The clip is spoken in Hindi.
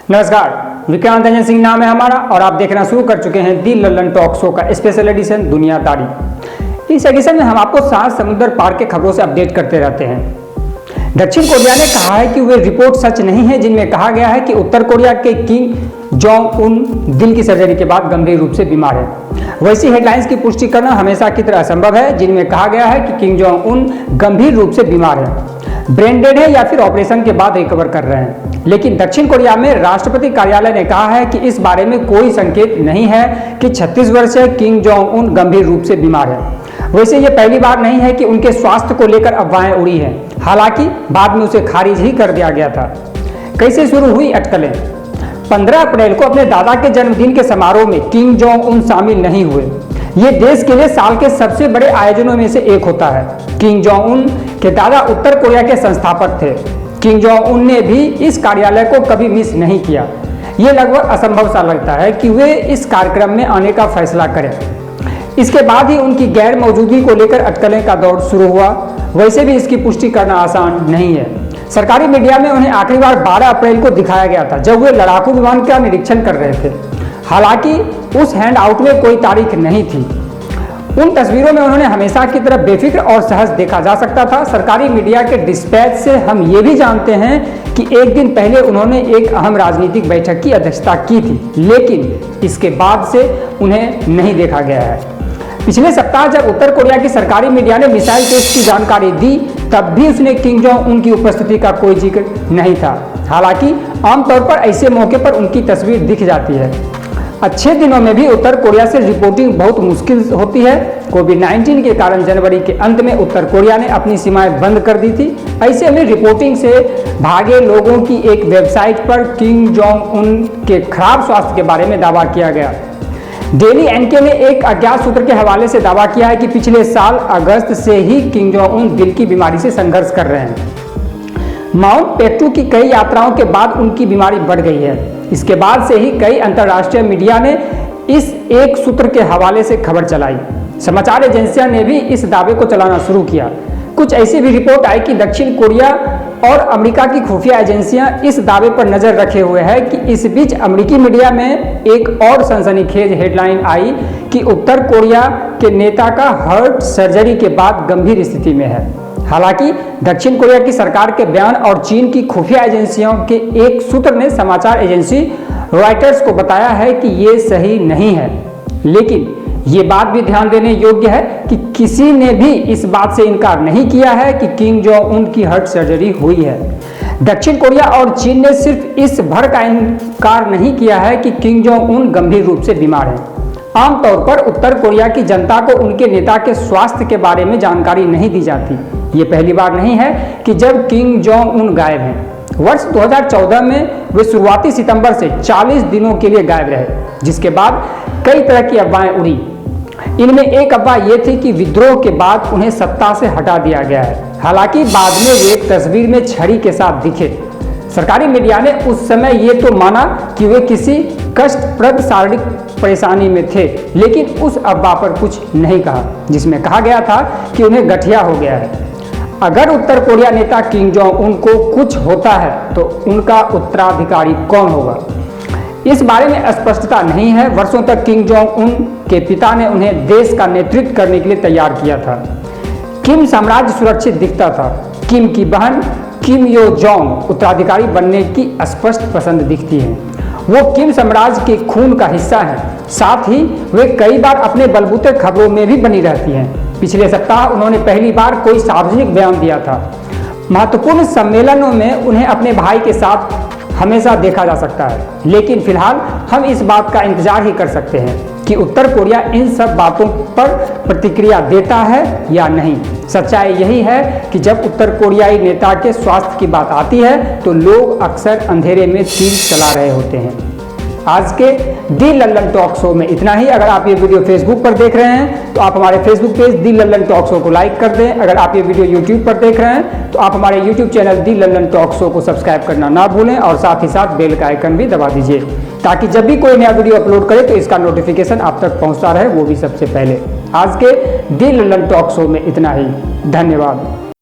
नमस्कार, विक्रांत रंजन सिंह नाम है हमारा और आप देखना शुरू कर चुके हैं दी लल्लन टॉक शो का स्पेशल एडिशन दुनियादारी। इस एडिशन में हम आपको सात समुद्र पार के खबरों से अपडेट करते रहते हैं। दक्षिण कोरिया ने कहा है कि वे रिपोर्ट सच नहीं है जिनमें कहा गया है कि उत्तर कोरिया के किम जोंग उन दिल की सर्जरी के बाद गंभीर रूप से बीमार है। वैसी हेडलाइंस की पुष्टि करना हमेशा की तरह असंभव है जिनमें कहा गया है कि किम जोंग उन गंभीर रूप से बीमार है, ब्रेन डेड है या फिर ऑपरेशन के बाद रिकवर कर रहे हैं। लेकिन दक्षिण कोरिया में राष्ट्रपति कार्यालय ने कहा है कि इस बारे में कोई संकेत नहीं है कि 36 वर्षीय किम जोंग उन गंभीर रूप से बीमार है। वैसे ये पहली बार नहीं है कि उनके स्वास्थ्य को लेकर अफवाहें उड़ी हैं, हालांकि बाद में उसे खारिज ही कर दिया गया था। कैसे शुरू हुई अटकलें? 15 अप्रैल को अपने दादा के जन्मदिन के समारोह में किम जोंग उन शामिल नहीं हुए। ये देश के लिए साल के सबसे बड़े आयोजनों में से एक होता है। किम जोंग उन के दादा उत्तर कोरिया के संस्थापक थे। किम जोंग उन ने भी इस कार्यालय को कभी मिस नहीं किया। ये लगभग असंभव सा लगता है कि वे इस कार्यक्रम में आने का फैसला करें। इसके बाद ही उनकी गैर मौजूदगी को लेकर अटकलें का दौर शुरू हुआ। वैसे भी इसकी पुष्टि करना आसान नहीं है। सरकारी मीडिया में उन्हें आखिरी बार 12 अप्रैल को दिखाया गया था जब वे लड़ाकू विमान का निरीक्षण कर रहे थे। हालांकि उस हैंड आउट में कोई तारीख नहीं थी। उन तस्वीरों में उन्होंने हमेशा की तरह बेफिक्र और सहज देखा जा सकता था। सरकारी मीडिया के डिस्पैच से हम ये भी जानते हैं कि एक दिन पहले उन्होंने एक अहम राजनीतिक बैठक की अध्यक्षता की थी, लेकिन इसके बाद से उन्हें नहीं देखा गया है। पिछले सप्ताह जब उत्तर कोरिया की सरकारी मीडिया ने मिसाइल टेस्ट की जानकारी दी, तब भी उसने किम जोंग उन की उपस्थिति का कोई जिक्र नहीं था। हालांकि आमतौर पर ऐसे मौके पर उनकी तस्वीर दिख जाती है। अच्छे दिनों में भी उत्तर कोरिया से रिपोर्टिंग बहुत मुश्किल होती है। कोविड-19 के कारण जनवरी के अंत में उत्तर कोरिया ने अपनी सीमाएं बंद कर दी थी। ऐसे में रिपोर्टिंग से भागे लोगों की एक वेबसाइट पर किम जोंग उन के खराब स्वास्थ्य के बारे में दावा किया गया। डेली एनके ने एक अज्ञात सूत्र के हवाले से दावा किया है कि पिछले साल अगस्त से ही किम जोंग उन दिल की बीमारी से संघर्ष कर रहे हैं। माउंट पेटू की कई यात्राओं के बाद उनकी बीमारी बढ़ गई है। इसके बाद से ही कई अंतर्राष्ट्रीय मीडिया ने इस एक सूत्र के हवाले से खबर चलाई। समाचार एजेंसियां ने भी इस दावे को चलाना शुरू किया। कुछ ऐसी भी रिपोर्ट आई कि दक्षिण कोरिया और अमेरिका की खुफिया एजेंसियां इस दावे पर नजर रखे हुए हैं कि इस बीच अमेरिकी मीडिया में एक और सनसनीखेज हेडलाइन आई कि उत्तर कोरिया के नेता का हार्ट सर्जरी के बाद गंभीर स्थिति में है। हालांकि दक्षिण कोरिया की सरकार के बयान और चीन की खुफिया एजेंसियों के एक सूत्र ने समाचार एजेंसी रॉयटर्स को बताया है कि ये सही नहीं है। लेकिन ये बात भी ध्यान देने योग्य है कि किसी ने भी इस बात से इनकार नहीं किया है कि किम जोंग उन की हार्ट सर्जरी हुई है। दक्षिण कोरिया और चीन ने सिर्फ इस भर का इनकार नहीं किया है कि किम जोंग उन गंभीर रूप से बीमार हैं। आमतौर पर उत्तर कोरिया की जनता को उनके नेता के स्वास्थ्य के बारे में जानकारी नहीं दी जाती। ये पहली बार नहीं है कि जब किम जोंग उन गायब हैं। वर्ष 2014 में वे शुरुआती सितंबर से 40 दिनों के लिए गायब रहे, जिसके बाद कई तरह की अफवाहें उड़ी। इनमें एक अफवाह यह थी कि विद्रोह के बाद उन्हें सत्ता से हटा दिया गया है। हालांकि बाद में वे एक तस्वीर में छड़ी के साथ दिखे। सरकारी मीडिया ने उस समय ये तो माना कि वे किसी कष्टप्रद शारीरिक परेशानी में थे, लेकिन उस अफवाह पर कुछ नहीं कहा, जिसमें कहा गया था कि उन्हें गठिया हो गया है। अगर उत्तर कोरिया नेता किम जोंग उन को कुछ होता है तो उनका उत्तराधिकारी कौन होगा, इस बारे में स्पष्टता नहीं है। वर्षों तक किम जोंग उन के पिता ने उन्हें देश का नेतृत्व करने के लिए तैयार किया था। किम साम्राज्य सुरक्षित दिखता था। किम की बहन किम यो जोंग उत्तराधिकारी बनने की स्पष्ट पसंद दिखती है। वो किम साम्राज्य के खून का हिस्सा है। साथ ही वे कई बार अपने बलबूते खबरों में भी बनी रहती हैं। पिछले सप्ताह उन्होंने पहली बार कोई सार्वजनिक बयान दिया था। महत्वपूर्ण सम्मेलनों में उन्हें अपने भाई के साथ हमेशा देखा जा सकता है, लेकिन फिलहाल हम इस बात का इंतजार ही कर सकते हैं कि उत्तर कोरिया इन सब बातों पर प्रतिक्रिया देता है या नहीं। सच्चाई यही है कि जब उत्तर कोरियाई नेता के स्वास्थ्य की बात आती है तो लोग अक्सर अंधेरे में तीर चला रहे होते हैं। आज के दी लल्लन टॉक शो में इतना ही। अगर आप ये वीडियो फेसबुक पर देख रहे हैं तो आप हमारे फेसबुक पेज दी लल्लन टॉक शो को लाइक कर दें। अगर आप ये वीडियो यूट्यूब पर देख रहे हैं तो आप हमारे यूट्यूब चैनल दी लल्लन टॉक शो को सब्सक्राइब करना ना भूलें और साथ ही साथ बेल का आइकन भी दबा दीजिए, ताकि जब भी कोई नया वीडियो अपलोड करे तो इसका नोटिफिकेशन आप तक पहुंचता रहे, वो भी सबसे पहले। आज के दी लल्लन टॉक शो में इतना ही। धन्यवाद।